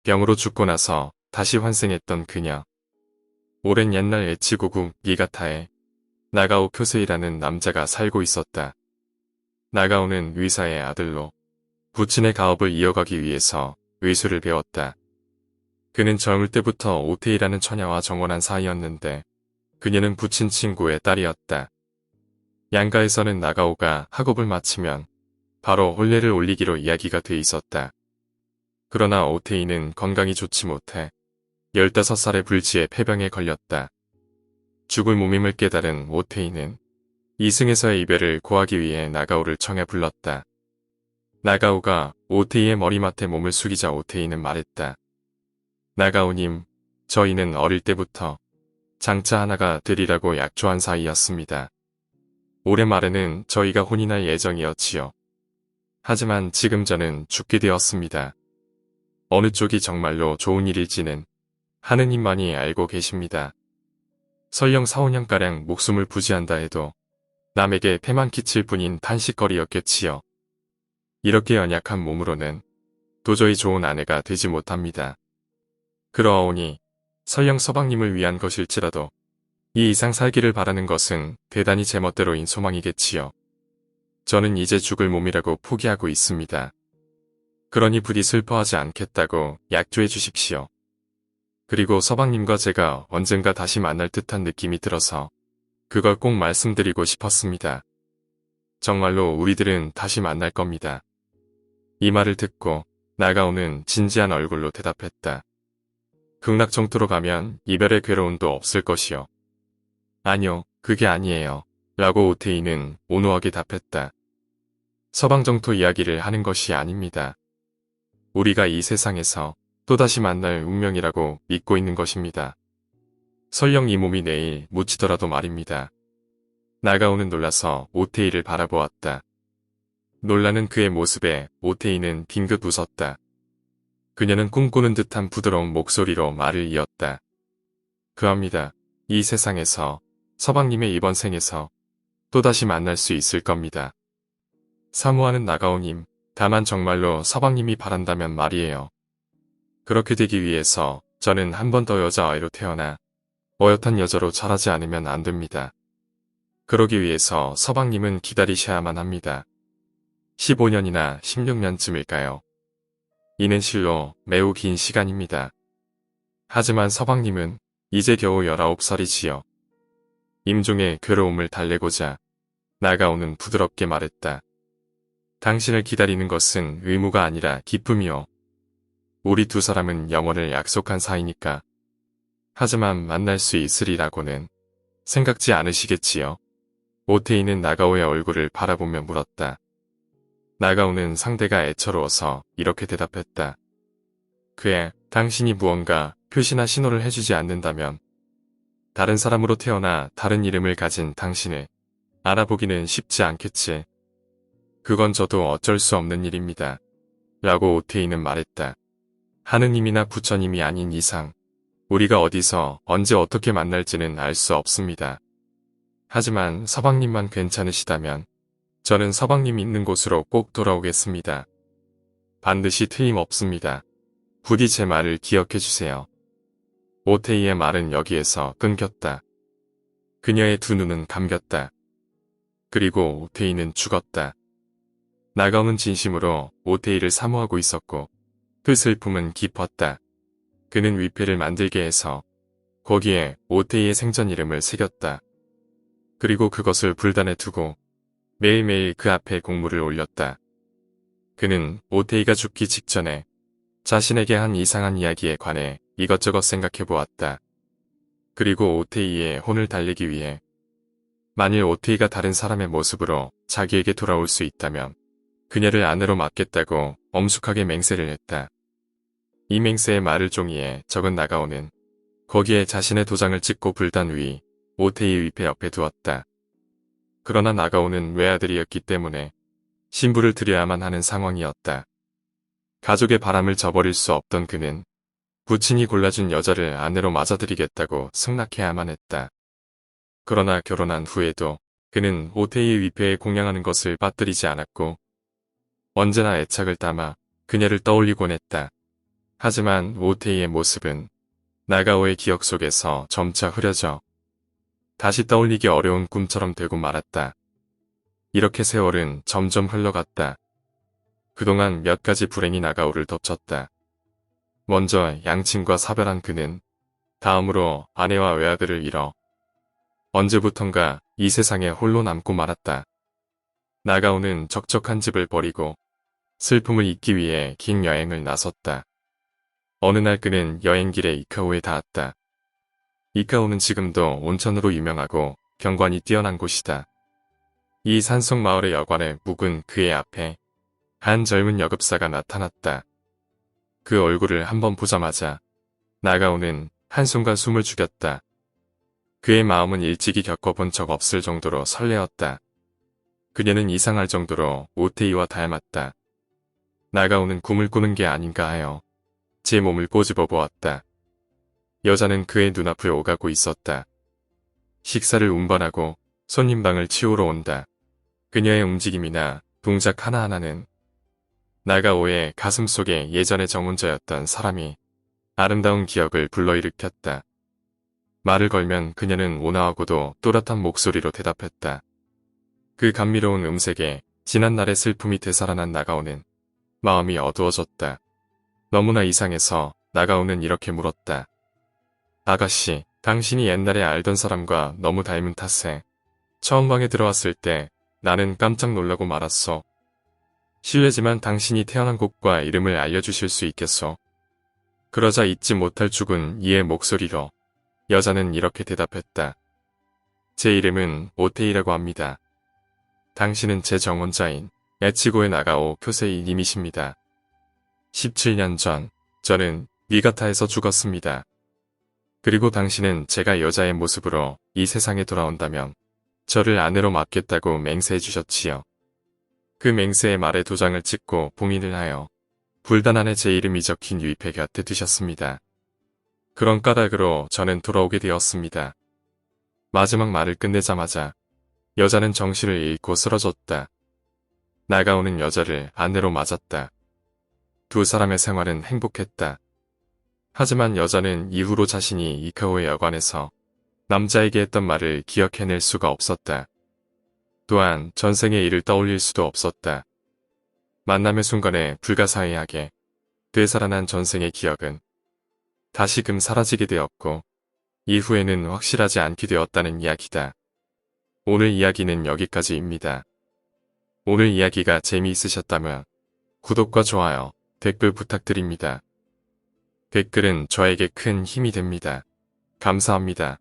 병으로 죽고 나서 다시 환생했던 그녀. 오랜 옛날 에치고국 니가타에 나가오 쿄세이라는 남자가 살고 있었다. 나가오는 의사의 아들로 부친의 가업을 이어가기 위해서 의술을 배웠다. 그는 젊을 때부터 오테이라는 처녀와 정원한 사이였는데 그녀는 부친 친구의 딸이었다. 양가에서는 나가오가 학업을 마치면 바로 혼례를 올리기로 이야기가 돼 있었다. 그러나 오테이는 건강이 좋지 못해 15살의 불치에 폐병에 걸렸다. 죽을 몸임을 깨달은 오테이는 이승에서의 이별을 고하기 위해 나가오를 청해 불렀다. 나가오가 오테이의 머리맡에 몸을 숙이자 오테이는 말했다. 나가오님, 저희는 어릴 때부터 장차 하나가 되리라고 약조한 사이였습니다. 올해 말에는 저희가 혼인할 예정이었지요. 하지만 지금 저는 죽게 되었습니다. 어느 쪽이 정말로 좋은 일일지는 하느님만이 알고 계십니다. 설령 4, 5년가량 목숨을 부지한다 해도 남에게 폐만 끼칠 뿐인 탄식거리였겠지요. 이렇게 연약한 몸으로는 도저히 좋은 아내가 되지 못합니다. 그러하오니 설령 서방님을 위한 것일지라도 이 이상 살기를 바라는 것은 대단히 제 멋대로인 소망이겠지요. 저는 이제 죽을 몸이라고 포기하고 있습니다. 그러니 부디 슬퍼하지 않겠다고 약조해 주십시오. 그리고 서방님과 제가 언젠가 다시 만날 듯한 느낌이 들어서 그걸 꼭 말씀드리고 싶었습니다. 정말로 우리들은 다시 만날 겁니다. 이 말을 듣고 나가오는 진지한 얼굴로 대답했다. 극락정토로 가면 이별의 괴로움도 없을 것이요. 아니요, 그게 아니에요. 라고 오테이는 온후하게 답했다. 서방정토 이야기를 하는 것이 아닙니다. 우리가 이 세상에서 또다시 만날 운명이라고 믿고 있는 것입니다. 설령 이 몸이 내일 묻히더라도 말입니다. 나가오는 놀라서 오테이를 바라보았다. 놀라는 그의 모습에 오테이는 빙긋 웃었다. 그녀는 꿈꾸는 듯한 부드러운 목소리로 말을 이었다. 그합니다. 이 세상에서 서방님의 이번 생에서 또다시 만날 수 있을 겁니다. 사모하는 나가오님, 다만 정말로 서방님이 바란다면 말이에요. 그렇게 되기 위해서 저는 한 번 더 여자아이로 태어나 어엿한 여자로 자라지 않으면 안 됩니다. 그러기 위해서 서방님은 기다리셔야만 합니다. 15년이나 16년쯤일까요? 이는 실로 매우 긴 시간입니다. 하지만 서방님은 이제 겨우 19살이지요. 임종의 괴로움을 달래고자 나가오는 부드럽게 말했다. 당신을 기다리는 것은 의무가 아니라 기쁨이요. 우리 두 사람은 영원을 약속한 사이니까. 하지만 만날 수 있으리라고는 생각지 않으시겠지요. 오테이는 나가오의 얼굴을 바라보며 물었다. 나가오는 상대가 애처로워서 이렇게 대답했다. 그에 당신이 무언가 표시나 신호를 해주지 않는다면 다른 사람으로 태어나 다른 이름을 가진 당신을 알아보기는 쉽지 않겠지. 그건 저도 어쩔 수 없는 일입니다. 라고 오테이는 말했다. 하느님이나 부처님이 아닌 이상 우리가 어디서 언제 어떻게 만날지는 알 수 없습니다. 하지만 서방님만 괜찮으시다면 저는 서방님 있는 곳으로 꼭 돌아오겠습니다. 반드시 틀림없습니다. 부디 제 말을 기억해 주세요. 오테이의 말은 여기에서 끊겼다. 그녀의 두 눈은 감겼다. 그리고 오테이는 죽었다. 나가오는 진심으로 오테이를 사모하고 있었고 그 슬픔은 깊었다. 그는 위패를 만들게 해서 거기에 오테이의 생전 이름을 새겼다. 그리고 그것을 불단에 두고 매일매일 그 앞에 공물을 올렸다. 그는 오테이가 죽기 직전에 자신에게 한 이상한 이야기에 관해 이것저것 생각해 보았다. 그리고 오테이의 혼을 달래기 위해 만일 오테이가 다른 사람의 모습으로 자기에게 돌아올 수 있다면 그녀를 아내로 맡겠다고 엄숙하게 맹세를 했다. 이 맹세의 말을 종이에 적은 나가오는 거기에 자신의 도장을 찍고 불단 위 오테이 위패 옆에 두었다. 그러나 나가오는 외아들이었기 때문에 신부를 드려야만 하는 상황이었다. 가족의 바람을 저버릴 수 없던 그는 부친이 골라준 여자를 아내로 맞아들이겠다고 승낙해야만 했다. 그러나 결혼한 후에도 그는 오테이의 위패에 공양하는 것을 빠뜨리지 않았고 언제나 애착을 담아 그녀를 떠올리곤 했다. 하지만 오테이의 모습은 나가오의 기억 속에서 점차 흐려져 다시 떠올리기 어려운 꿈처럼 되고 말았다. 이렇게 세월은 점점 흘러갔다. 그동안 몇 가지 불행이 나가오를 덮쳤다. 먼저 양친과 사별한 그는 다음으로 아내와 외아들을 잃어 언제부턴가 이 세상에 홀로 남고 말았다. 나가오는 적적한 집을 버리고 슬픔을 잊기 위해 긴 여행을 나섰다. 어느 날 그는 여행길에 이카오에 닿았다. 이카오는 지금도 온천으로 유명하고 경관이 뛰어난 곳이다. 이 산속 마을의 여관에 묵은 그의 앞에 한 젊은 여급사가 나타났다. 그 얼굴을 한번 보자마자 나가오는 한순간 숨을 죽였다. 그의 마음은 일찍이 겪어본 적 없을 정도로 설레었다. 그녀는 이상할 정도로 오테이와 닮았다. 나가오는 꿈을 꾸는 게 아닌가 하여 제 몸을 꼬집어 보았다. 여자는 그의 눈앞을 오가고 있었다. 식사를 운반하고 손님방을 치우러 온다. 그녀의 움직임이나 동작 하나하나는 나가오의 가슴속에 예전에 정혼자였던 사람이 아름다운 기억을 불러일으켰다. 말을 걸면 그녀는 온화하고도 또렷한 목소리로 대답했다. 그 감미로운 음색에 지난날의 슬픔이 되살아난 나가오는 마음이 어두워졌다. 너무나 이상해서 나가오는 이렇게 물었다. 아가씨, 당신이 옛날에 알던 사람과 너무 닮은 탓에 처음 방에 들어왔을 때 나는 깜짝 놀라고 말았어. 실례지만 당신이 태어난 곳과 이름을 알려주실 수 있겠소? 그러자 잊지 못할 죽은 이의 목소리로 여자는 이렇게 대답했다. 제 이름은 오테이라고 합니다. 당신은 제 정혼자인 에치고의 나가오 쿄세이님이십니다. 17년 전 저는 니가타에서 죽었습니다. 그리고 당신은 제가 여자의 모습으로 이 세상에 돌아온다면 저를 아내로 맡겠다고 맹세해 주셨지요. 그 맹세의 말에 도장을 찍고 봉인을 하여 불단 안에 제 이름이 적힌 유입회 곁에 두셨습니다. 그런 까닭으로 저는 돌아오게 되었습니다. 마지막 말을 끝내자마자 여자는 정신을 잃고 쓰러졌다. 나가오는 여자를 아내로 맞았다. 두 사람의 생활은 행복했다. 하지만 여자는 이후로 자신이 이카오의 여관에서 남자에게 했던 말을 기억해낼 수가 없었다. 또한 전생의 일을 떠올릴 수도 없었다. 만남의 순간에 불가사의하게 되살아난 전생의 기억은 다시금 사라지게 되었고 이후에는 확실하지 않게 되었다는 이야기다. 오늘 이야기는 여기까지입니다. 오늘 이야기가 재미있으셨다면 구독과 좋아요, 댓글 부탁드립니다. 댓글은 저에게 큰 힘이 됩니다. 감사합니다.